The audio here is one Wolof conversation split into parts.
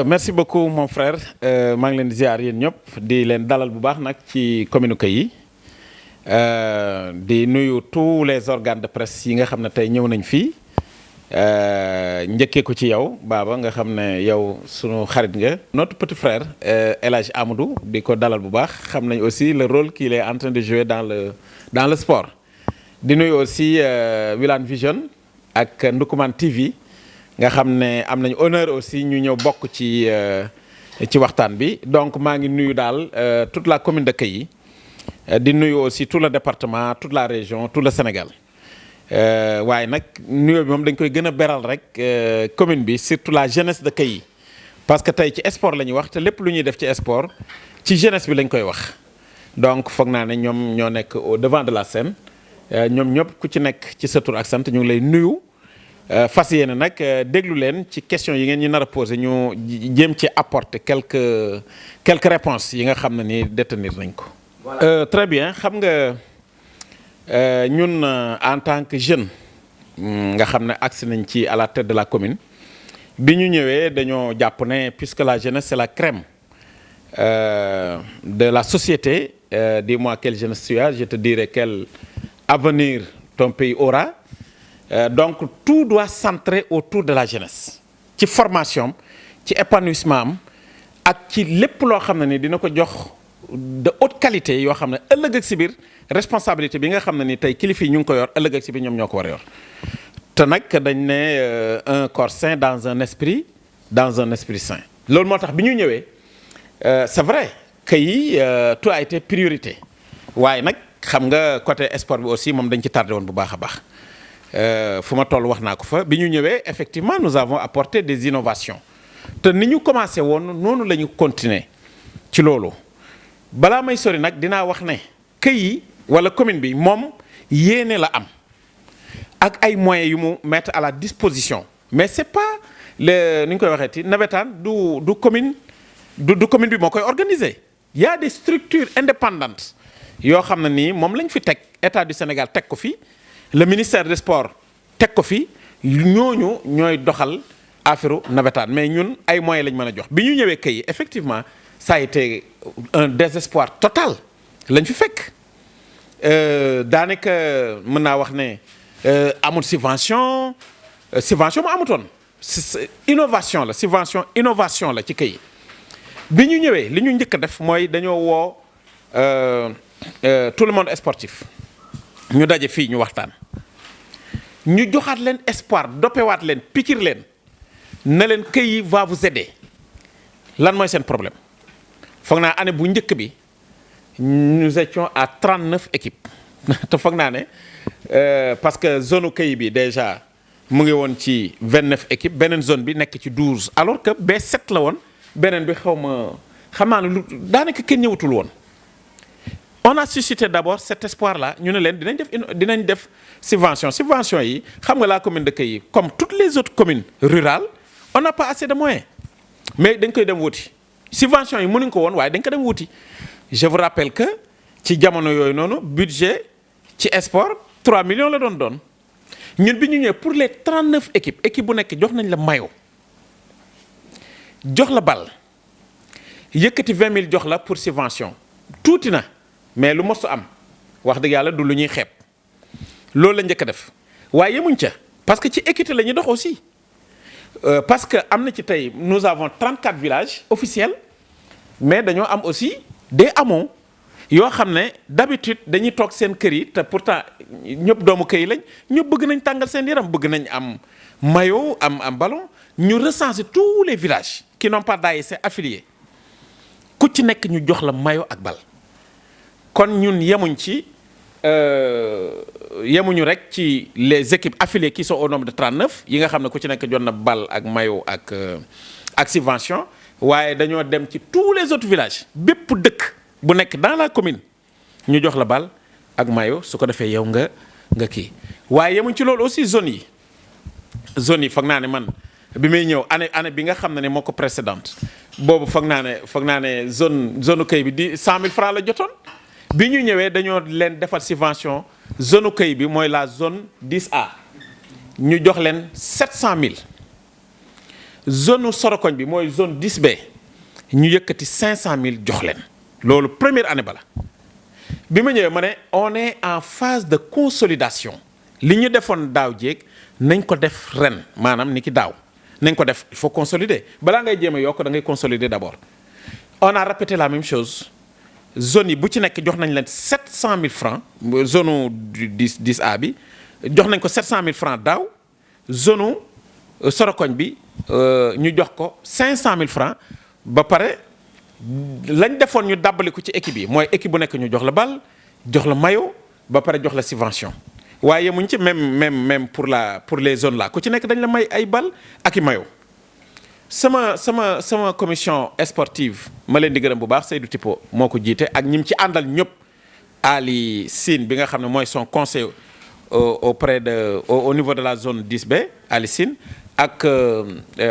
Merci beaucoup mon frère maa ngi leen di ziar yéen ñëpp di leen dalal bu baax nag ci communiqué yi di nuyu tous les organes de presse yi nga xam ne tey ñëw nañ fii njëkkee ko ci yow Baba nga xam ne yow sunu xarit nga. Notre petit frère El Hadj Amadou di ko dalal bu baax xam nañ aussi le rôle qu'il est en train de jouer dans le sport. di nuyu aussi Wilane Vision ak Ndoukoumane TV. nga xam ne am nañu honneur aussi ñu ñëw bokk ci waxtaan bi donc maa ngi nuyu daal toute la commune de Kayes di nuyu aussi tout le département toute la région tout le Sénégal waaye nag nuyoo bi moom dañ koy gën a beral rek commune bi surtout la jeunesse de Kayes parce que tey ci sport la ñuy wax te lépp lu ñuy def ci sport ci jeunesse bi lañ koy wax donc foog naa ne ñoom ñoo nekk au devant de la scène ñoom ñëpp ku ci nekk ci sa tur ak sant ñu ngi lay nuyu. fas yéene nag déglu leen ci question yi ngeen ñu nar a posé ñu jéem ci apporter quelques réponses yi nga xam ne ni détenir nañ ko. Très bien xam nga ñun en tant que jeune nga xam ne agsi nañ ci à la tête de la commune bi ñu ñëwee dañoo jàpp ne puisque la jeunesse c'est la crème de la société dis-moi quelle jeunesse tu as je te dirai quel avenir ton pays aura. Donc tout doit centrer autour de la jeunesse ci formation ci épanouissement am ak ci lépp loo xam ne ni dina ko jox de haute qualité yoo xam ne ëllëg ak si biir responsabilité bi nga xam ne ni tey kilifa yi ñu ngi ko yor ëllëg ak si biir ñoom ñoo ko war a yor te nag dañ ne un corps sain dans un esprit sain. loolu moo tax bi ñu ñëwee c'est vrai que yi tout a été priorité waaye nag xam nga côté sport bi aussi moom dañ ci tardé woon bu baax a baax. fu ma toll wax naa ko fa bi ñu ñëwee effectivement nous avons apporté des innovations te ni ñu commencé woon noonu la ñu continuer ci loolu balaa may sori nag dinaa wax ne Kayes wala commune bi moom yéene la am ak ay moyens yu mu mettre à la disposition mais c'est pas le ni ñu koy waxeeti nawetaan du commune du commune bi moo koy organiser. Il y a des structures indépendantes yoo xam ne nii moom lañ fi teg état du Sénégal teg ko fi. Le ministère des sports teg ko fi ñooñu ñooy doxal affaire nawetaan mais ñun ay moyens lañ mën a jox bi ñu ñëwee Kayes effectivement ça a été un désespoir total lañ fi fekk daanaka mën naa wax ne amul subvention mu amutoon innovation la innovation la ci Kayes bi ñu ñëwee li ñu njëkk a def mooy dañoo woo tout le monde sportif. ñu daje fii ñu waxtaan ñu joxaat leen espoir doppewaat leen pikir leen na leen Kayes va vous aider lan mooy seen problème foog naa année bu njëkk bi nous étions à 39 équipes te foog naa ne parce que zone Kayes bi déjà mu ngi woon ci 29 équipes beneen zone bi nekk ci 12 alors que B7 la woon beneen bi xam naa ne lu daanaka kenn ñëwatul woon. On a suscité d'abord cet espoir-là ñu ne leen dinañ def subvention yi xam nga la commune de Kayes comme toutes les autres communes rurales on n'a pas assez de moyens mais dañ koy dem wuti subvention yi mënuñ ko woon waaye dañ ko dem wuti je vous rappelle que ci jamono yooyu noonu budget ci sport 3 millions la doon ñun bi ñu ñëwee pour les 39 équipes bu nekk jox nañ la maillot jox la bal yëkkati 20 000 jox la pour subvention tuuti na. mais lu mosu am wax dëgg yàlla du lu ñuy xeeb loolu la njëkk a def waaye yemuñ ca parce que ci équité la ñuy dox aussi parce que am na ci tey nous avons 34 villages officiels mais dañoo am aussi des hameaux yoo xam ne d'habitude dañuy toog seen kër yi te pourtant ñëpp doomu Kayes lañ ñëpp bëgg nañ tàngal seen yaram bëgg nañ am maillot am ballon ñu recenser tous les villages qui n'ont pas d'ASC affiliés ku ci nekk ñu jox la maillot ak bal. kon ñun yemuñu rek ci les équipes affiliées qui sont au nombre de 39 yi nga xam ne ku ci nekk jot na bal ak maillot ak subvention waaye dañoo dem ci tous les autres villages bépp dëkk bu nekk dans la commune ñu jox la bal ak maillot su ko defee yow nga kii waaye yemuñ ci loolu aussi zones yi foog naa ne man bi may ñëw année bi nga xam ne moo ko précédente boobu foog naa ne zone Kayes bi di 100 000 francs la jotoon. bi ñu ñëwee dañoo leen defal subvention zone Kayes bi mooy la zone 10A ñu jox leen 700 000 zone Sorokoñ bi mooy zone 10B ñu yëkkati 500000 jox leen loolu première année bala bi ma ñëwee ma ne on est en phase de consolidation li ñu defoon daaw jéeg nañ ko def ren maanaam ni ki daaw nañ ko def il faut consolider balaa ngay jéem a yokk da ngay consolider d'abord. On a répété la même chose zone yi bu ci nekk jox nañ leen 700000 francs zone 10A bi jox nañ ko 700000 francs daaw zone Sorokoñ bi ñu jox ko 500000 francs ba pare lañ defoon ñu dàbbali ko ci équipe yi mooy équipe bu nekk ñu jox la bal jox la maillot ba pare jox la subvention waaye muñ ci même pour les zones là ku ci nekk dañ la may ay bal ak i maillot. sama commission sportive ma leen di gërëm bu baax Seydou Tipo moo ko jiite ak ñi mu ci àndal ñëpp Ali Sine bi nga xam ne mooy son conseil au niveau de la zone 10B Ali Sine ak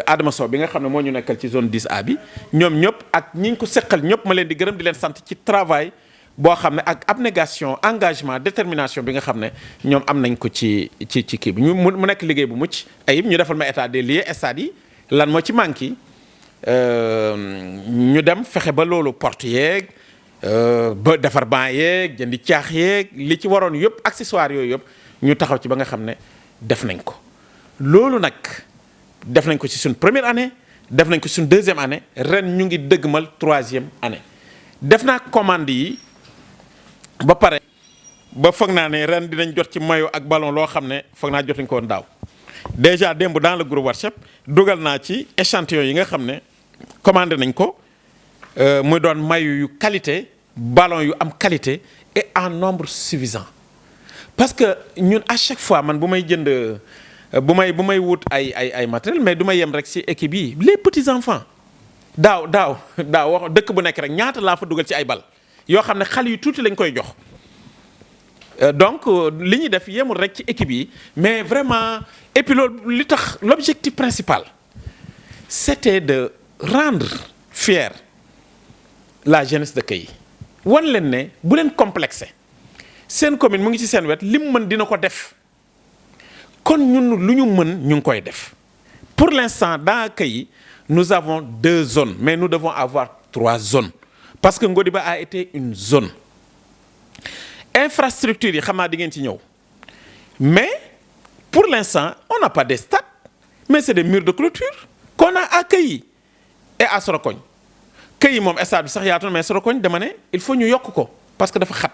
Adama Sow bi nga xam ne moo ñu nekkal ci zone 10A bi ñoom ñëpp ak ñi ñu ko seqal ñëpp ma leen di gërëm di leen sant ci travail boo xam ne ak abnégation engagement détermination bi nga xam ne ñoom am nañ ko ci kii bi mu nekk liggéey bu mucc ayib ñu defal ma état des lieux stades yi lan moo ci manqué ñu dem fexe ba loolu porte yeeg ba defar banc yeeg jëndi caax yeeg li ci waroon yëpp accessoires yooyu yëpp ñu taxaw ci ba nga xam ne def nañ ko loolu nag def nañ ko ci suñ première année def nañ ko suñ deuxième année ren ñu ngi dëggmal troisième année def naa commande yi ba pare ba foog naa ne ren dinañ jot ci maillot ak ballon loo xam ne foog naa jotuñ ko woon daaw déjà démb dans le groupe WhatsApp dugal naa ci échantillon yi nga xam ne commandé nañ ko muy doon maillot yu qualité ballon yu am qualité et en nombre suffisant parce que ñun à chaque fois man bu may jënd bu may wut ay matériel mais du may yem rek ci équipe yi les petits enfants daaw wax dëkk bu nekk rek ñaata laa fa dugal ci ay bal yoo xam ne xale yu tuuti lañ koy jox donc li ñuy def yemul rek ci équipe yi mais vraiment et puis loolu li tax l'objectif principal c'était de rendre fier la jeunesse de Kayes wan leen ne bu leen complexé seen commune mu ngi ci seen wet lim mën dina ko def kon ñun lu ñu mën ñu ngi koy def pour l'instant dans Kayes nous avons 2 zones mais nous devons avoir 3 zones parce que Ngodiba a été une zone infrastructure yi xam naa di ngeen ci ñëw mais pour l'instant on n'a pas de stade mais c'est des murs de clôture qu'on a à Kayes et à Sorokoñ Kayes moom stade bi sax yaatu na mais Sorokoñ dama ne il faut ñu yokk ko parce que dafa xat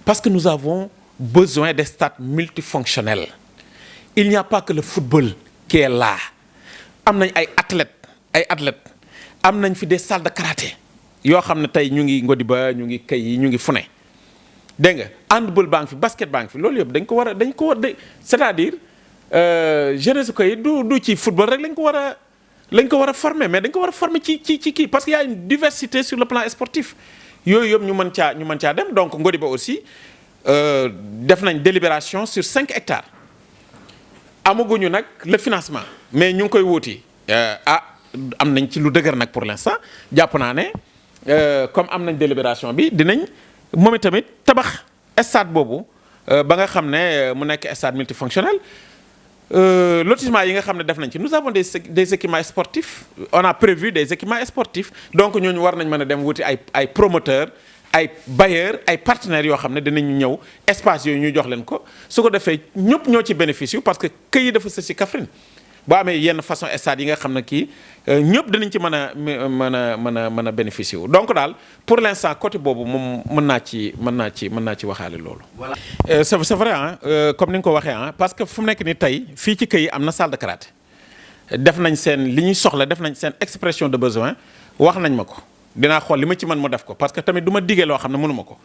parce que nous avons besoin de stades multifonctionnels il n'y a pas que le football qui est là am nañ ay athlètes am nañ fi des salles de karaté yoo xam ne tey ñu ngi Ngodiba ñu ngi Kayes ñu ngi fu ne dégg nga handball baa ngi fi basket baa ngi fi loolu yëpp dañ ko war a c'est-à-dire jeunesse Kayes du ci football rek lañ ko war a former mais dañ ko war a former ci kii parce qu'il y a une diversité sur le plan sportif yooyu yëpp ñu mën caa dem donc Ngodiba aussi def nañ délibération sur 5 hectares amaguñu nag le financement mais ñu ngi koy wuuti am nañ ci lu dëgër nag pour l'instant jàpp naa ne comme am nañ délibération bi dinañ moom itamit tabax stade boobu ba nga xam ne mu nekk stade multifonctionnel lotissement yi nga xam ne def nañ ci nous avons des équipements sportifs on a prévu des équipements sportifs donc ñooñu war nañ mën a dem wuti ay promoteurs ay bailleurs ay partenaires yoo xam ne dinañu ñëw espace yooyu ñu jox leen ko su ko defee ñëpp ñoo ci bénéfice yu parce que Kayes dafa sës ci Kaffrine boo amee yenn façon stade yi nga xam ne kii ñëpp dinañ ci mën a bénéficier wu donc daal pour l'instant côté boobu moom mën naa ci waxaale loolu. voilà c'est vrai ah comme ni nga ko waxee ah parce que fu mu nekk nii tey fii ci Kayes am na salle de karaté def nañ seen li ñuy soxla def nañ seen expression de besoin wax nañ ma ko dinaa xool li ma ci mën mu def ko parce que tamit du ma diggee loo xam ne mënuma ko.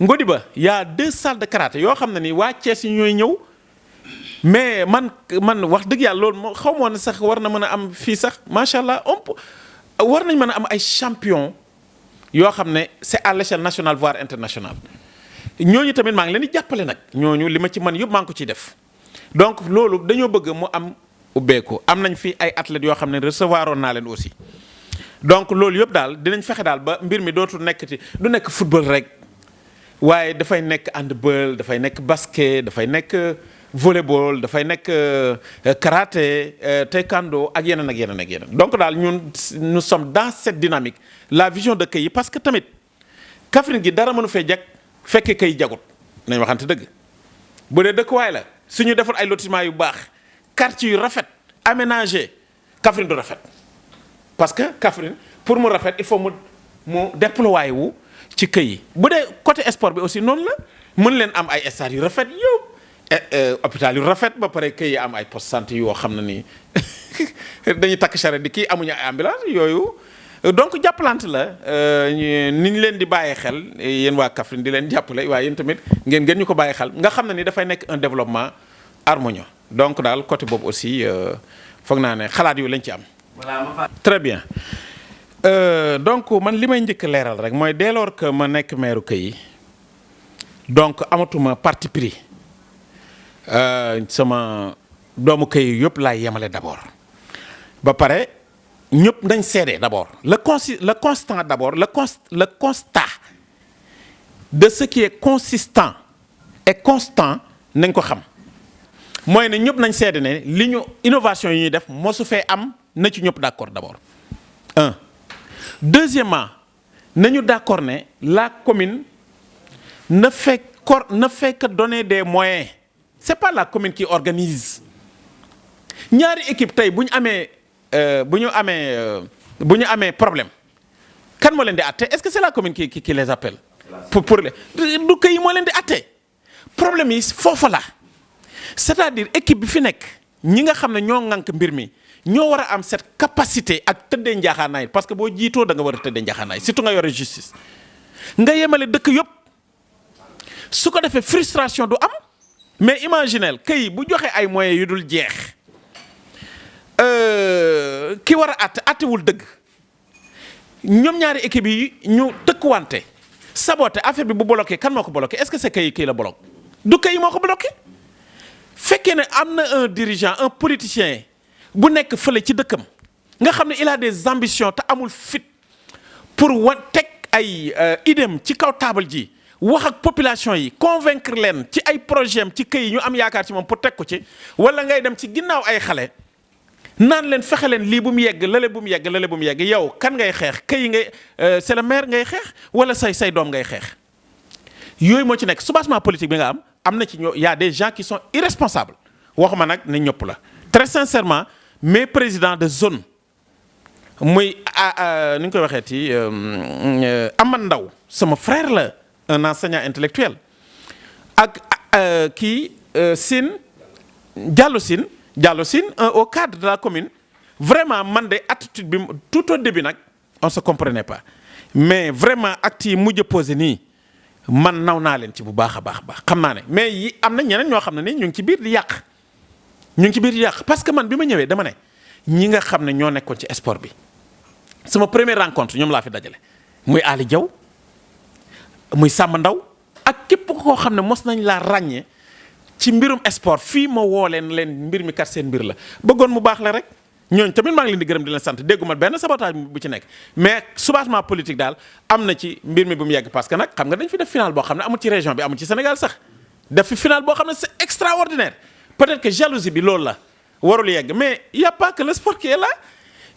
Ngodiba y a 2 salles de karaté yoo xam ne nii waa Thiès yi ñooy ñëw. mais man wax dëgg yàlla loolu moo xaw ma woon sax war na mën a am fii sax macha allah war nañ mën a am ay champion yoo xam ne c'est à l'échelle nationale voire internationale ñooñu tamit maa ngi leen di jàppale nag ñooñu li ma ci mën yëpp maa ngi ko ciy def donc loolu dañoo bëgg mu am ubbeeku am nañ fi ay athlètes yoo xam ne recevoir oon naa leen aussi donc loolu yëpp daal dinañ fexe daal ba mbir mi dootul nekkati du nekk football rek waaye dafay nekk handball dafay nekk basket dafay nekk volleyball dafay nekk karaté taekwondo ak yeneen ak yeneen ak yeneen donc daal ñun nous sommes dans cette dynamique la vision de Kay parce que tamit Kaffrine gi dara mënu fee jag fekkee Kay jagut nañ waxante dëgg bu dee dëkkuwaay la suñu defar ay lotissement yu baax quartier yu rafet aménagé Kaffrine du rafet parce que Kaffrine pour mu rafet il faut mu déployer wu ci Kay yi bu dee côté sport bi aussi noonu la mën leen am ay stades yu rafet yow hôpital yu rafet ba pare Kay yi am ay poste santé yoo xam ne nii dañuy takk charrette di kii amuñu ay ambulance yooyu donc jàppalante la ni ñu leen di bàyyee xel yéen waa Kaffrine di leen jàppale waaye yéen tamit ngeen gën ñu ko bàyyi xel nga xam ne ni dafay nekk un développement harmonieux donc daal côté boobu aussi foog naa ne xalaat yu lañ ci am. très bien donc man li may njëkk leeral rek mooy dès lors que ma nekk maire Kay yi donc amatuma parti pris sama doomu Kay yi yëpp laay yemale d'abord ba pare ñëpp nañ seede d'abord le constant d'abord le constat de ce qui est consistant et constant nañ ko xam mooy ne ñëpp nañ seede ne li ñu innovation yi ñuy def mosu fee am na ci ñëpp d'accord d'abord un deuxièmement nañu d'accord ne la commune ne fait que donner des moyens c'est pas la commune qui organise ñaari équipe tey bu ñu amee problème kan moo leen di àtte est-ce que c'est la commune qui les appelle pour les du Kay moo leen di àtte problème yi foofa la c'est-à-dire équipe bi fi nekk ñi nga xam ne ñoo ŋànk mbir mi ñoo war a am cette capacité ak tëddee njaaxaanaay parce que boo jiitoo da nga war a tëddee njaaxaanaay surtout nga yore justice nga yemale dëkk yëpp su ko defee frustration du am mais imaginez Kay bu joxe ay moyens yu dul jeex ki war a àttewul dëgg ñoom ñaari équipe yi ñu tëkkuwante saboté affaire bi bu bloqué kan moo ko bloqué est-ce que c'est Kay kii la bloqué du Kay moo ko bloqué fekkee ne am na un dirigeant un politicien bu nekk fële ci dëkkam nga xam ne il a des ambitions te amul fit pour teg ay idéem ci kaw table ji wax ak population yi convaincre leen ci ay projet am ci Kay yi ñu am yaakaar ci moom pour teg ko ci wala ngay dem ci ginnaaw ay xale naan leen fexe leen lii bu mu yegg lale bu mu yegg lale bu mu yegg yow kan ngay xeex Kay ngay c'est le maire ngay xeex wala say doom ngay xeex yooyu moo ci nekk soubassement politique bi nga am na ci ñoo y a des gens qui sont irresponsables waxuma nag ne ñëpp la très sincèrement mes présidents de zone muy ni ñu koy waxeeti Amane Ndaw sama frère la un enseignant intellectuel ak kii Diallo Sine au cadre de la commune vraiment man de attitude bi tout au début nag on se comprenait pas mais vraiment actes yi mujj posé nii man naw naa leen ci bu baax a baax xam naa ne mais yi am na ñeneen ñoo xam ne ni ñu ngi ci biir di yàq parce que man bi ma ñëwee dama ne ñi nga xam ne ñoo nekkoon ci sport bi sama première rencontre ñoom laa fi dajale muy Ali Diaw muy Samba Ndaw ak képp koo xam ne mos nañ laa ràññee ci mbirum sport fii ma woo leen mbir mi kat seen mbir la bëggoon mu baax la rek ñooñu tamit maa ngi leen di gërëm di leen sant dégguma benn sabotage bu ci nekk mais soubassement politique daal am na ci mbir mi bu mu yegg parce que nag xam nga dañ fi def final boo xam ne amul ci région bi amul ci Sénégal sax def fi final boo xam ne c'est extraordinaire peut-être que jalousie bi loolu la warul yegg mais y a pas que le sport qui est là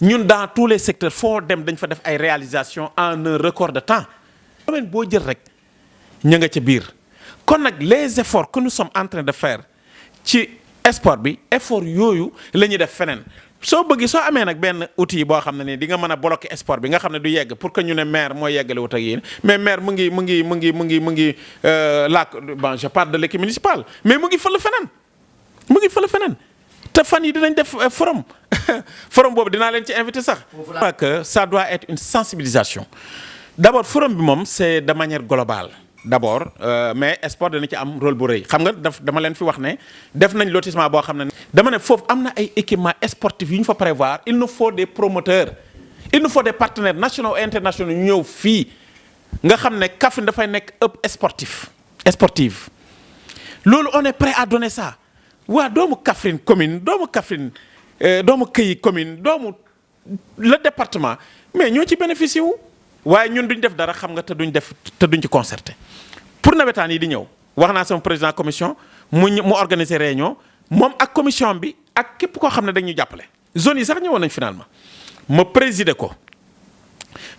ñun dans tous les secteurs foo dem dañ fa def ay réalisations en un record de temps domaine boo jël rek ña nga ca biir kon nag les efforts que nous sommes en train de faire ci sport bi effort yooyu la ñuy def feneen soo bëggee soo amee nag benn outil boo xam ne ni di nga mën a bloquer sport bi nga xam ne du yegg pour que ñu ne maire mooy yeggale wut ak yéen mais maire mu ngi bon je parle de l'équipe municipale mais mu ngi fële feneen te fan yi dinañ def forum forum boobu dinaa leen ci invité sax. que ça doit être une sensibilisation d'abord forum bi moom c'est de manière globale. d'abord mais sport dana ci am rôle bu rëy xam nga dama leen fi wax ne def nañ lotissement boo xam ne dama ne foofu am na ay équipements sportifs yu ñu fa prévoir il nous faut des promoteurs il nous faut des partenaires nationaux et internationaux ñu ñëw fii nga xam ne Kaffrine dafay nekk sportive loolu on est prêt à donner ça waa doomu Kaffrine commune doomu Kaffrine doomu Kay commune doomu le département mais ñoo ci bénéficier wu waaye ñun duñ def dara xam nga te duñ ci concerté pour nawetaan yi di ñëw wax naa sama président commission mu organiser réunion moom ak commission bi ak képp koo xam ne dañuy jàppale. zone yi sax ñëwoon nañ finalement ma présider ko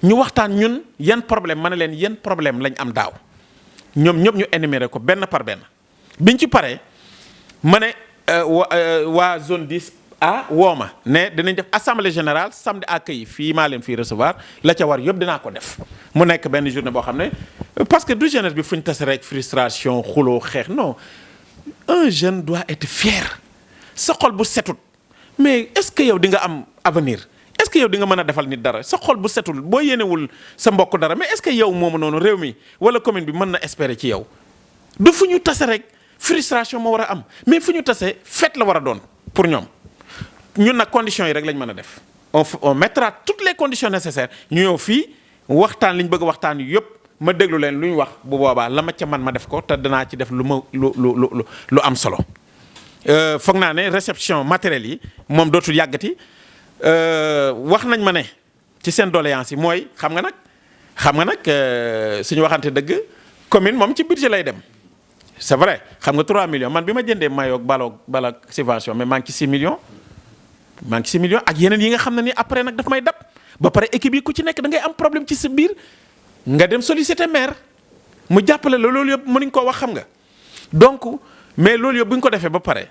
ñu waxtaan ñun yan problème ma ne leen yan problème lañ am daaw ñoom ñëpp ñu énumérer ko benn par benn biñ ci paree ma ne waa zone 10 woo ma ne dinañ def assemblée générale samedi à Kayy fii maa leen fii recevoir la ca war yëpp dinaa ko def mu nekk benn journée boo xam ne parce que du jeunesse bi fu ñu tase rek frustration xuloo xeex non un jeune doit être fier sa xol bu setut mais est-ce que yow di nga am avenir est-ce que yow di nga mën a defal nit dara sa xol bu setul boo yéenewul sa mbokk dara mais est-ce que yow moomu noonu réew mi wala commune bi mën na espérer ci yow du fu ñu tase rek frustration moo war a am mais fu ñu tase fête la war a doon pour ñoom ñun nag conditions yi rek lañ mën a def on mettra toutes les conditions nécessaires ñu ñëw fii waxtaan li ñu bëgg waxtaan yëpp ma déglu leen lu ñu wax bu boobaa la ma ca man ma def ko te danaa ci def lu am solo foog naa ne réception matériel yi moom dootul yàggati wax nañ ma ne ci seen doléance yi mooy xam nga nag suñu waxante dëgg commune moom ci budget lay dem c'est vrai xam nga 3 millions man bi ma jëndee mayoog bala subvention mais maa ngi ci 6 millions ak yeneen yi nga xam ne ni après nag daf may dab ba pare équipe yi ku ci nekk da ngay am problème ci sa biir nga dem solliciter maire mu jàppale la loolu yëpp mënuñ koo wax xam nga donc mais loolu yëpp bu ñu ko defee ba pare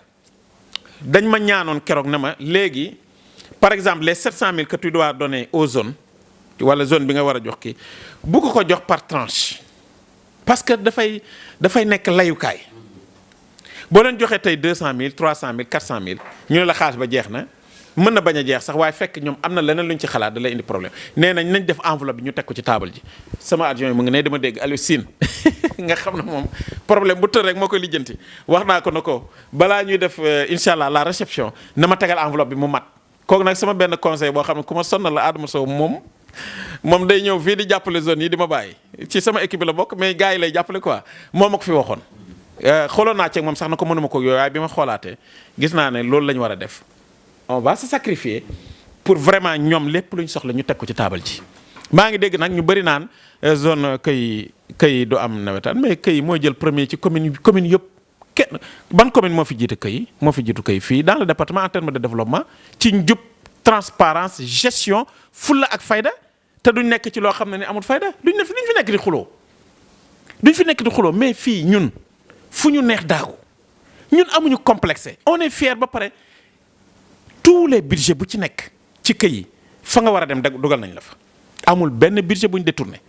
dañ ma ñaanoon keroog ne ma léegi par exemple les 700 000 que tu dois donner aux zones wala zone bi nga war a jox kii bu ko jox par tranche parce que dafay nekk layukaay boo leen joxee tey 200 000 300 000 400 000 ñu ne la xaalis ba jeex na mën na bañ a jeex sax waaye fekk ñoom am na leneen lu ñu ci xalaat da lay indi problème nee nañ def enveloppe bi ñu teg ko ci table ji sama adjoint yi mu ngi ne dama dégg Aliou Sine nga xam ne moom problème bu tër rek moo koy lijjanti wax naa ko na ko balaa ñuy def incha allah la réception na ma tegal enveloppe bi mu mat kooku nag sama benn conseil boo xam ne ku ma sonnal la Adama Sow moom day ñëw fii di jàppale zone yi di ma bàyyi ci sama équipe la bokk mais gars yi lay jàppale quoi moom ma ko fi waxoon xooloon naa ci moom sax na ko mënuma ko yooyu waaye bi ma xoolaatee gis naa ne loolu la ñu war a def on va se sacrifier pour vraiment ñoom lépp lu ñu soxla ñu teg ko ci taabal ji. maa ngi dégg nag ñu bëri naan zone Kayy du am nawetaan mais Kayy mooy jël premier ci commune yëpp kenn ban commune moo fi jiitu Kayy fii dans le département en termes de développement ci njub transparence gestion fulla ak fayda te duñ nekk ci loo xam ne ni amul fayda duñ fi nekk di xuloo mais fii ñun fu ñu neex daagu ñun amuñu complexe on est fier ba pare tous les budgets bu ci nekk ci Kayy fa nga war a dem dugal nañ la fa amul benn budget bu ñu détourné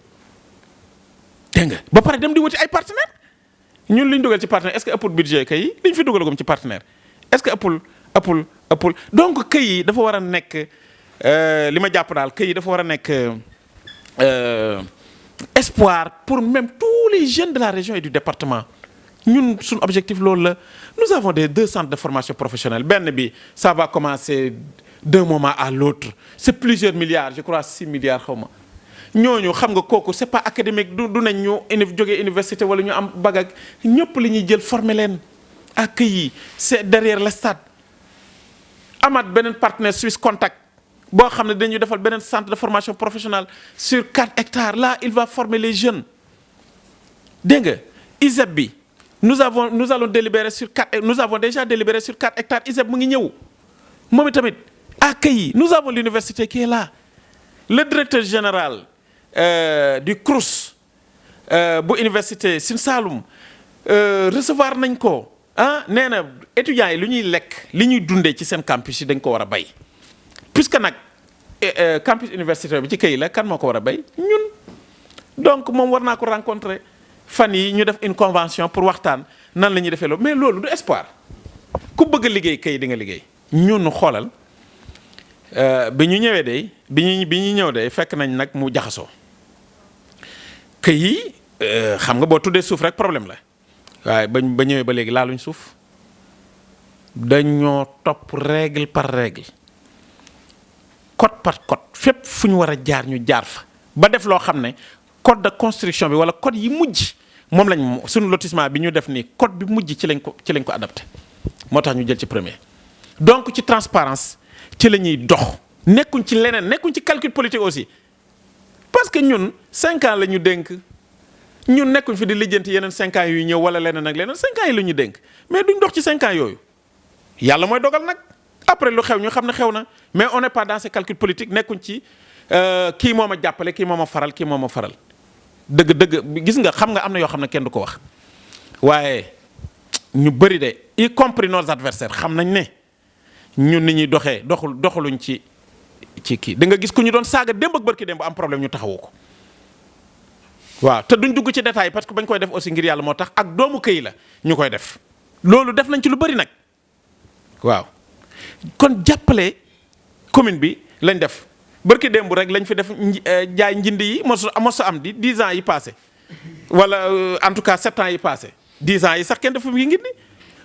dégg nga ba pare dem di wuti ay partenaires ñun li ñu dugal ci partenaire est-ce que ëppul budget Kayy li ñu fi dugalagum ci partenaire est-ce que ëppul donc Kayy dafa war a nekk li ma jàpp daal Kayy dafa war a nekk espoir pour même tous les jeunes de la région et du département ñun suñu objectif loolu la nous avons deux centres de formation professionnelle benn bi ça va commencer d'un moment à l'autre c'est plusieurs milliards je crois 6 milliards xaw ma ñooñu xam nga kooku c'est pas académique du nañ ñu jógee université wala ñu am bac ak ñëpp li ñuy jël former leen à Kayy c'est derrière le stade amaat beneen partenaire Suisse Contact boo xam ne dañuy defal beneen centre de formation professionnelle sur 4 hectares là il va former les jeunes dégg nga ISEP bi nous avons déjà délibéré sur 4 hectares ISEP mu ngi ñëw moom tamit à Kayy nous avons l'université qui est là le directeur général du CROUS bu université Sine Saloum recevoir nañ ko nee na étudiants yi lu ñuy lekk li ñuy dundee ci seen campus yi dañ ko war a bay puisque nag campus universitaire bi ci Kayy la kan moo ko war a bay ñun donc moom war naa ko rencontrer fan yi ñu def une convention pour waxtaan nan la ñuy defee loolu mais loolu du espoir ku bëgg a liggéey Kayy di nga liggéey ñun xoolal bi ñu ñëwee de bi ñu ñëw de fekk nañ nag mu jaxasoo Kayy xam nga boo tuddee suuf rek problème la waaye ba ñëwee ba léegi laaluñ suuf dañoo topp règle par règle code par code fépp fu ñu war a jaar ñu jaar fa ba def loo xam ne code de construction bi wala code yi mujj moom lañ suñu lotissement bi ñu def nii code bi mujj ci lañ ko adapté moo tax ñu jël ci premier donc ci transparence ci la ñuy dox nekkuñ ci leneen nekkuñ ci calcul politique aussi parce que ñun 5 ans la ñu dénk ñun nekkuñ fi di lijjanti yeneen 5 ans yu ñëw wala leneen ak leneen 5 ans yi la ñu dénk mais duñ dox ci 5 ans yooyu yàlla mooy dogal nag après lu xew ñu xam ne xew na mais on n'est pas dans ces calculs politiques nekkuñ ci kii moo ma jàppale kii moo ma faral kii moo ma faral dëgg gis nga xam nga am na yoo xam ne kenn du ko wax waaye ñu bëri de y compris nos adversaires xam nañ ne ñun ni ñuy doxee doxaluñ ci kii da nga gis ku ñu doon saaga démb ak bërki démb am problème ñu taxawu ko waaw te duñ dugg ci détail parce que bañ koy def aussi ngir yàlla moo tax ak doomu këy la ñu koy def loolu def nañ ci lu bëri nag waaw kon jàppale commune bi lañ def bërki démb rek lañ fi def jaay njindi yi mosu am di 10 ans yi passé wala en tout cas 7 ans yi passé 10 ans yi sax kenn defu yi ngir ni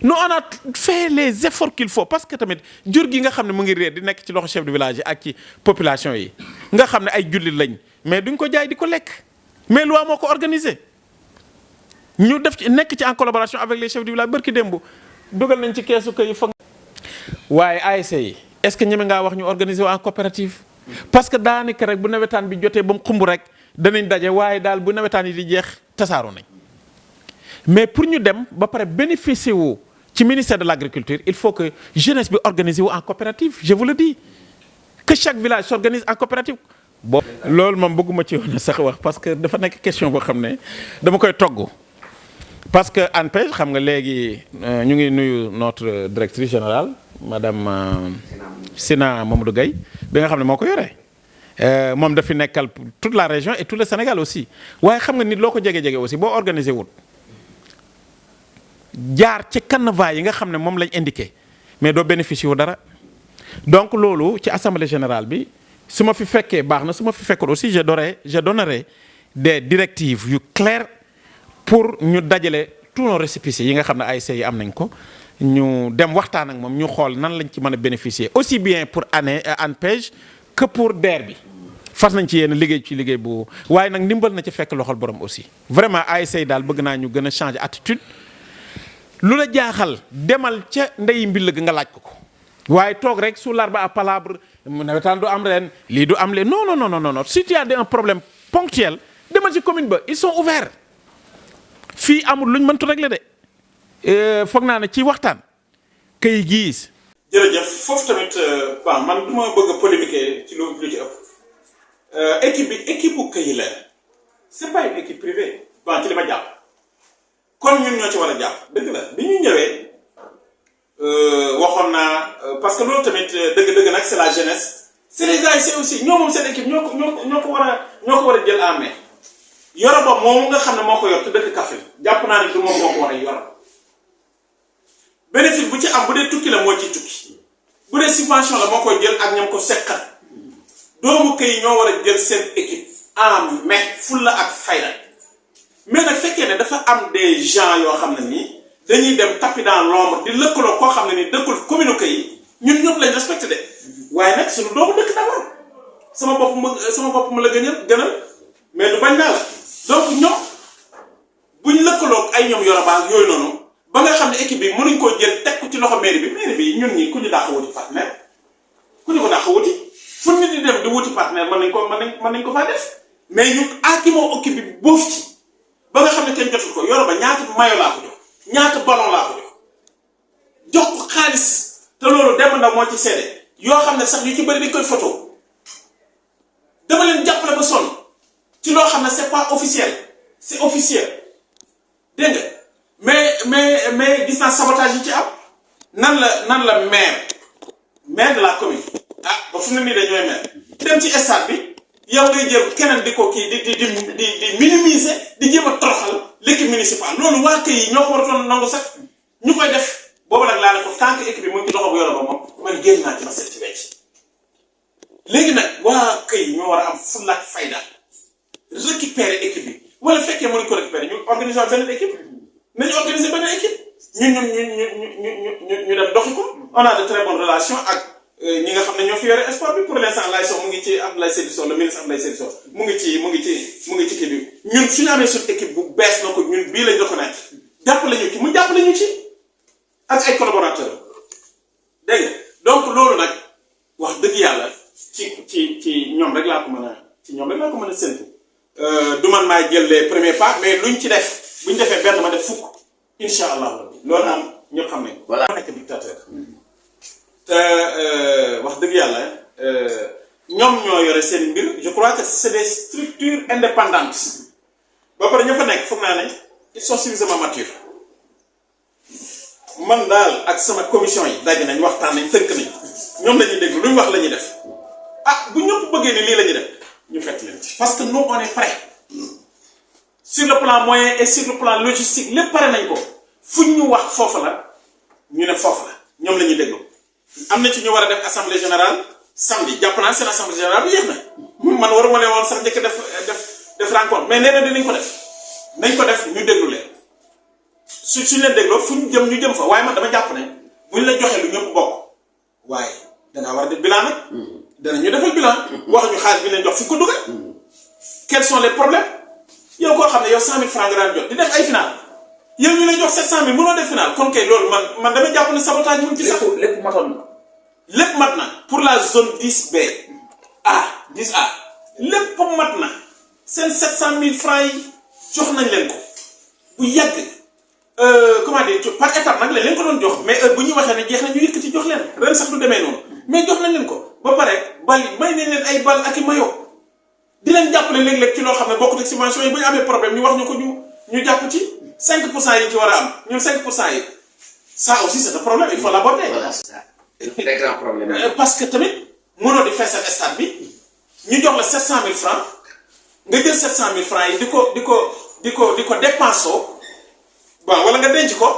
nous on a fait les efforts qu'il faut parce que tamit jur gi nga xam ne mu ngi réer di nekk ci loxo chef de village yi ak ci population yi nga xam ne ay jullit lañ mais duñ ko jaay di ko lekk mais loi moo ko organisé ñu def ci nekk ci en collaboration avec les chefs de village bërki démb dugal nañ ci keesu kër yi foog waaye ASC yi est-ce que ñeme ngaa wax ñu organiser en coopérative parce que daanaka rek bu nawetaan bi jotee ba mu xumb rek danañ daje waaye daal bu nawetaan yi di jeex tasaaroo nañ mais pour ñu dem ba pare bénéficier wu ci ministère de l'agriculture il faut que jeunesse bi organiser wu en coopérative je vous le dis que chaque village s'organise en coopérative. bon loolu moom bëgguma ci woon sax wax parce que dafa nekk question boo xam ne dama koy togg parce que ANPEJ xam nga léegi ñu ngi nuyu notre directrice générale madame Sina Mamadou Gueye bi nga xam ne moo ko yore moom dafi nekkal toute la région et tout le Sénégal aussi waaye xam nga nit loo ko jege-jege aussi boo organisé wut jaar ci canevas yi nga xam ne moom lañ indiqué mais doo bénéficier wu dara donc loolu ci assemblée générale bi su ma fi fekkee baax na su ma fi fekkul aussi je donnerai des directives yu claires pour ñu dajale tous nos récépissés yi nga xam ne ASC yi am nañ ko ñu dem waxtaan ak moom ñu xool nan lañ ci mën a bénéficier aussi bien pour ANPEJ que pour DER bi fas nañ ci yéen liggéey ci liggéey bu waaye nag ndimbal na ci fekk loxol borom aussi vraiment ASC yi daal bëgg naa ñu gën a changer attitude lu la jaaxal demal ca ndeyi mbill ga nga laaj ko waaye toog rek sous l'arbre à palabre nawetaan du am ren lii du am leen non si tu as un problème ponctuel demal ci commune ba ils sont ouverts fii amul luñ mëntu régler de foog naa ne ci waxtaan kay gis. jërëjëf foofu tamit bon man du ma bëgg a polémiquer ci lu ci ëpp équipe bi équipe bu këy la c'est pas une équipe privée bon ci li ma jàpp kon ñun ñoo ci war a jàpp dëgg la bi ñu ñëwee waxoon naa parce que loolu tamit dëgg-dëgg nag c'est la jeunesse c'est les ASC aussi ñoo moom seen équipe ñoo ko war a jël en main yoro ba moom nga xam ne moo ko yor te dëkk Kaffrine jàpp naa ne du moom moo ko war a yor bénéfice bu ci am bu dee tukki la moo ciy tukki bu dee subvention la moo koy jël ak ñoom ko seqat doomu këy ñoo war a jël seen équipe en main fulla ak fayda mais nag fekkee ne dafa am des gens yoo xam ne nii dañuy dem tapis dans l'ombre di lëkkaloo koo xam ne ni dëkkul commune këy ñun ñëpp lañ respecté de waaye nag suñu doomu dëkk d'abord sama bopp ma la gënal mais du bañ naa la donc ñoom buñ lëkkaloo ay ñoom yorobaa yooyu noonu ba nga xam ne équipe bi mënuñ koo jël teg ko ci loxo mairie bi ñun ñi ku ñu dàq wuti partenaire ku ñu ko dàq wuti fu ñu di dem di wuti partenaire mën nañ ko faa def mais ñu ki moo équipe bi boof ci ba nga xam ne kenn jotul ko yoroba ñaata mayo laa ko jox ñaata ballon laa ko jox ko xaalis te loolu dem na moo ci seede yoo xam ne sax yu ci bëri dañ koy photo dama leen jàppale ba sonn ci loo xam ne c'est pas officiel c'est officiel dégg nga mais gis naa sabotage yi ci am nan la maire de la commune ba fu mu ne nii dañooy maire dem ci stade bi yow ngay jël keneen di ko kii di minimiser di jéem a toroxal l'équipe municipale loolu waa kay yi ñoo ko waratoon nangu sax ñu koy def boobu nag laa ne ko tant que équipe bi mu ngi ci loxo bu yoro ba moom man génn naa ci ma seet ci wecc léegi nag waa kay ñoo war a am fulla ak fayda récupérer équipe bi wala fekkee mënuñ ko récupérer ñu organiser beneen équipe nañu organiser beneen équipe ñu dem doxi ko on a de très bonnes relations ak ñi nga xam ne ñoo fi yore sport bi pour l'instant lay so mu ngi ci Abdoulaye Seydou Sow le ministre Abdoulaye Seydou Sow mu ngi ci kii bi ñun suñu amee suñu équipe bu bees na ko ñun bii lañ reconnaître jàppale ñu ci mu jàppale ñu ci ak ay collaborateurs dégg nga donc loolu nag wax dëgg yàlla ci ñoom rek laa ko mën a séntu du man maay jël les premiers pas mais luñ ci def buñ defee benn ma def fukk incha allah rabbi loolu moom ñëpp xam nañ ko. voilà nekk dictateur. te wax dëgg yàlla ñoom ñoo yore seen mbir je crois que c'est des structures indépendantes ba pare ña fa nekk foog naa ne ils sont suffisamment matures man daal ak sama commission yi daje nañ waxtaan nañ tënk nañ ñoom la ñuy déglu lu ñu wax la ñuy def ah bu ñëpp bëggee ni lii la ñuy def ñu fekk leen ci. parce que nous on est prêts sur le plan moyen et sur le plan logistique lépp pare nañ ko fuñ ñu wax foofu la ñu ne foofu la ñoom la ñuy déglu. am na ci ñu war a def assemblée générale samedi jàpp naa seen assemblée générale bi yéex na man waruma leen woon sax njëkk def rencontre mais nee na dinañ ko def nañ ko def ñu déglu leen suñ leen dégloo fu ñu jëm ñu jëm fa waaye man dama jàpp ne buñ la joxee lu ñëpp bokk waaye dangaa war a def bilan nag danañ ñu defal bilan wax ñu xaalis bi leen jox fu ko dugal quels sont les problèmes yow koo xam ne yow 100 000 francs nga daan jot di def ay final yow ñu lay jox 700 000 mënoo def final kon kay loolu man dama jàpp ne sabotage mu ci sax. lépp matoon na. lépp mat na pour la zone 10B A 10A lépp mat na seen 700 000 francs yi jox nañ leen ko bu yàgg comment dire par étape nag lañ leen ko doon jox mais heure bu ñuy waxee ne jeex na ñu yëkkati jox leen ren sax du demee noonu mais jox nañ leen ko ba pare bal yi may nañ leen ay bal ak i mayo di leen jàppale léeg-léeg ci loo xam ne bokkut ak subvention yi bu ñu amee problème ñu wax ñu ko ñu jàpp ci 5% yi ci war a am ñun 5% yi ça aussi c'est un problème il faut l'aborder. Voilà, c'est ça. Très grand problème. Parce que tamit mënoo di feesal stade bi ñu jox la 700 000 francs nga jël 700 000 francs yi di ko dépensoo bon wala nga denc ko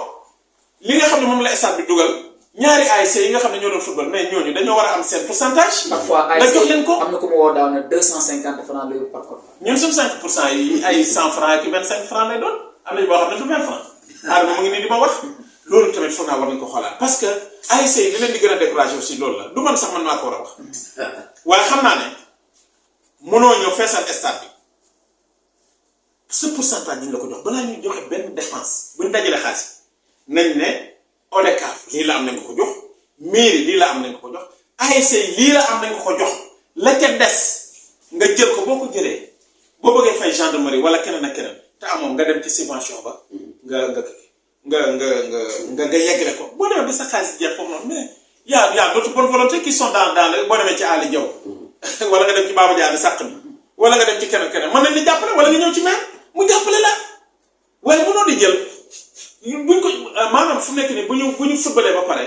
li nga xam ne moom la stade bi dugal ñaari ASC yi nga xam ne ñoo doon football mais ñooñu dañoo war a am seen pourcentage. parfois nga jox leen ko am na ku ma woo daaw ne 250 francs la yóbbu par contre. ñun suñu 5% yi ay 100 francs ak 25 francs lay doon am nañu boo xam ne du 20 francs. xaaral ma mu ngi nii di ma wax. loolu tamit foog naa war nañu ko xoolaat parce que ASC yi li leen di gën a découragé aussi loolu la du man sax man maa ko war a wax waaye xam naa ne mënoo ñëw feesal stade bi ce pourcentage ñu la ko jox balaa ñuy joxe benn dépense bu ñu dajalee xaalis nañ ne ODCAV lii la am nañ ko ko jox mairie lii la am nañ ko ko jox ASC lii la am nañ ko ko jox la ca des nga jël ko boo ko jëlee boo bëggee fay gendarmerie wala keneen ak keneen te amoon nga dem ci subvention ba nga yeggale ko boo demee ba sa xaalis jeex foofu noonu mais y a d'autres bonnes volontés qui sont dans le boo demee ci Ali Diaw wala nga dem ci Baba Diagne sàq bi wala nga dem ci keneen mën nañ la jàppale wala nga ñëw ci maire mu jàppale la waaye mënoo di jël buñ ko maanaam fu nekk nii bu ñu fëbbalee ba pare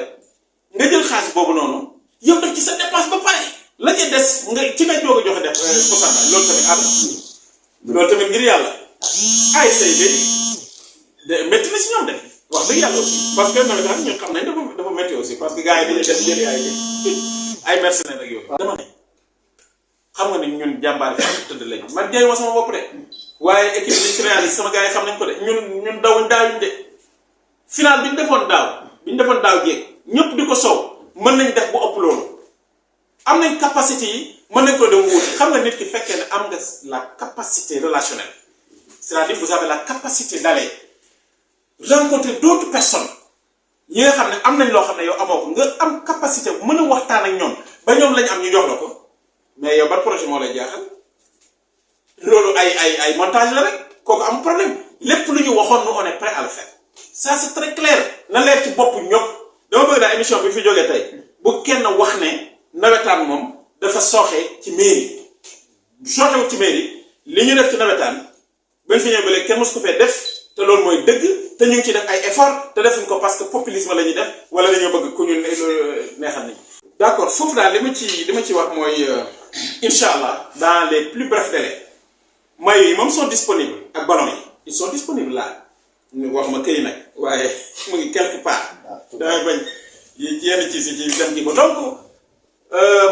nga jël xaalis boobu noonu yow def ci sa dépense ba pare la ca des nga ci nga joog a joxe def pourcentage loolu tamit àll loolu tamit ngir yàlla ay say de métti na si ñoom de wax dëgg yàlla aussi parce que nawet daal ñun xam nañ dafa métti aussi parce que gars yi dañuy def jëli ay mercenaires ak yooyu. dama ne xam nga ni ñun jàmbaar yi tëdd lañu man jaay ma sama bopp de waaye équipe bi ñu réalisé sama gars yi xam nañ ko de ñun daawuñ de final bi ñu defoon daaw jéeg ñëpp di ko sow mën nañ def bu ëpp loolu am nañ capacité yi mën nañ ko dem wuuti xam nga nit ki fekkee ne am nga la capacité relationnelle c'est-à-dire vous avez la capacité d'aller rencontrer d'autres personnes yi nga xam ne am nañ loo xam ne yow amoo ko nga am capacité mën a waxtaan ak ñoom ba ñoom lañ am ñu jox la ko mais yow ban projet moo lay jaaxal loolu ay montage la rek kooku am problème lépp lu ñu waxoon nous on est prêt à le faire ça c'est très clair na leer ci bopp ñëpp dama bëgg daal émission bi fi jógee tey bu kenn wax ne nawetaan moom dafa sooxee ci mairie sooxewut ci mairie li ñu def ci nawetaan bañ fi ñëw ba léegi kenn mosu ko fee def te loolu mooy dëgg te ñu ngi ci def ay effort te defuñ ko parce que populisme la ñuy def wala dañoo bëgg ku ñu neexal nañ d'accord foofu daal li ma ci wax mooy incha allah dans les plus brefs délais maillots yi moom sont disponibles ak ballons yi ils sont disponibles là wax ma këy nag waaye mu ngi quelque part damay bañ yenn ci dem gi ko donc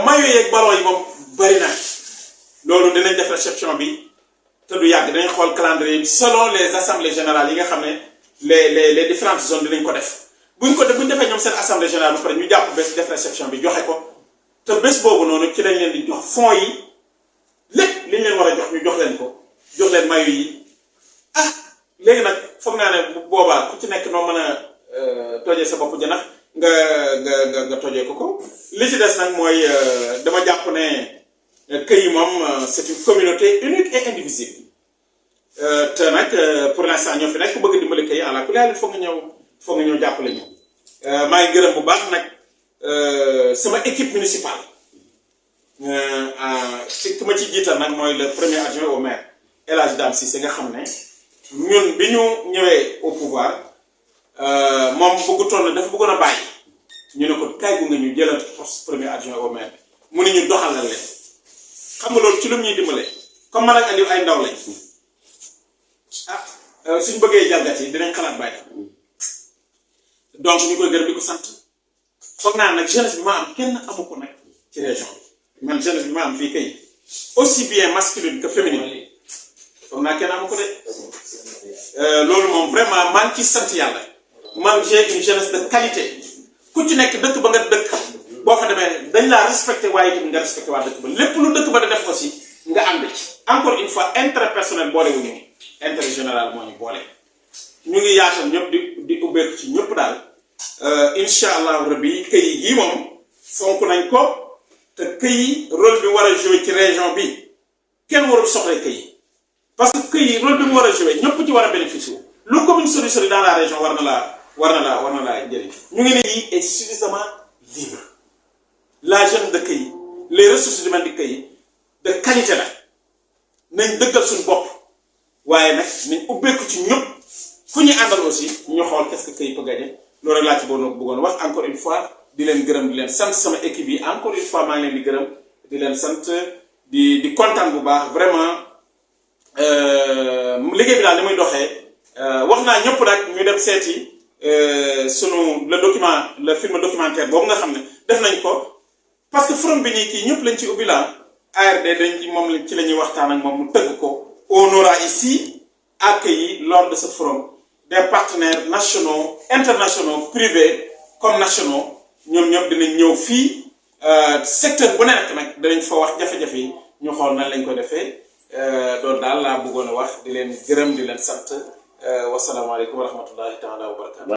maillots yi ak ballons yi moom bari na loolu dinañ def réception bi te du yàgg dañuy xool calendrier bi selon les assemblées générales yi nga xam ne les différentes zones dinañ ko def buñ defee ñoom seen assemblée générale ba pare ñu jàpp bés def réception bi joxe ko te bés boobu noonu ci lañ leen di jox fonds yi lépp li ñu leen war a jox ñu jox leen ko jox leen mayu yi ah léegi nag foog naa ne bu boobaa ku ci nekk noo mën a tojee sa bopp jënax nga tojee ko li ci des nag mooy dama jàpp ne këy yi moom c'est une communauté unique et indivisible te nag pour l'instant ñoo fi nekk ku bëgg dimbali kay àla ku laal foog nga ñëw jàppale ñu maa ngi gërëm bu baax nag sama équipe municipale ci ki ma ci jiital nag mooy le premier adjoint au maire El Hadj Dame Cissé nga xam ne ñun bi ñu ñëwee au pouvoir moom dafa bëggoon a bàyyi ñu ne ko kaay gu nga ñu jëlal poste premier adjoint au maire mu ne ñu doxalal leen xam nga loolu ci lu ñuy dimbale comme man ak Aliou ay ndaw lañ suñ bëggee jalgat yi dinañ xalaat bàyyi donc ñu koy gërëm di ko sant foog naa nag jeunesse bi ma am kenn amu ko nag ci région bi man jeunesse bi ma am fii kay aussi bien masculine que féminine foog naa kenn amu ko de loolu moom vraiment maa ngi ci sant yàlla man j'ai une jeunesse de qualité ku ci nekk dëkk ba nga dëkk boo fa demee dañ laa respecté waaye tamit nga respecté waa dëkk ba lépp lu dëkk ba da def aussi nga ànd ci encore une fois intérêt personnel boole wu ñu intérêt général moo ñu boole ñu ngi yaatal ñëpp di ubbeeku ci ñëpp daal incha allah rabbi këy yi moom fonk nañ ko te këy rôle bi war a joué ci région bi kenn warul soxla këy parce que këy rôle bi mu war a joué ñëpp ci war a bénéficier lu commune Sori dans la région war na laa njëriñ ñu ngi ne yi est suffisamment libre la jeune de këy les ressources humaines de këy de qualité la nañ dëggal suñu bopp waaye nag nañ ubbeeku ci ñëpp ku ñu àndal aussi ñu xool qu'est-ce que këy peut gagner loolu rek laa ci bëggoon wax encore une fois di leen gërëm di leen sant sama équipe yi encore une fois maa ngi leen di gërëm di leen sant di kontaan bu baax vraiment liggéey bi daal ni muy doxee wax naa ñëpp nag ñu dem seeti sunu le film documentaire boobu nga xam ne def nañ ko parce que forum bi nii kii ñëpp lañ ci ubbi la ARD moom ci la ñuy waxtaan ak moom mu tëgg ko on aura ici accueilli lors de ce forum des partenaires nationaux internationaux privés comme nationaux ñoom ñëpp dinañ ñëw fii secteur bu nekk nag dinañ fa wax jafe-jafe yi ñu xool nan lañ ko defee loolu daal laa bëggoon a wax di leen gërëm di leen sant wasalaamaaleykum wa rahmatullahi taala wa barakatu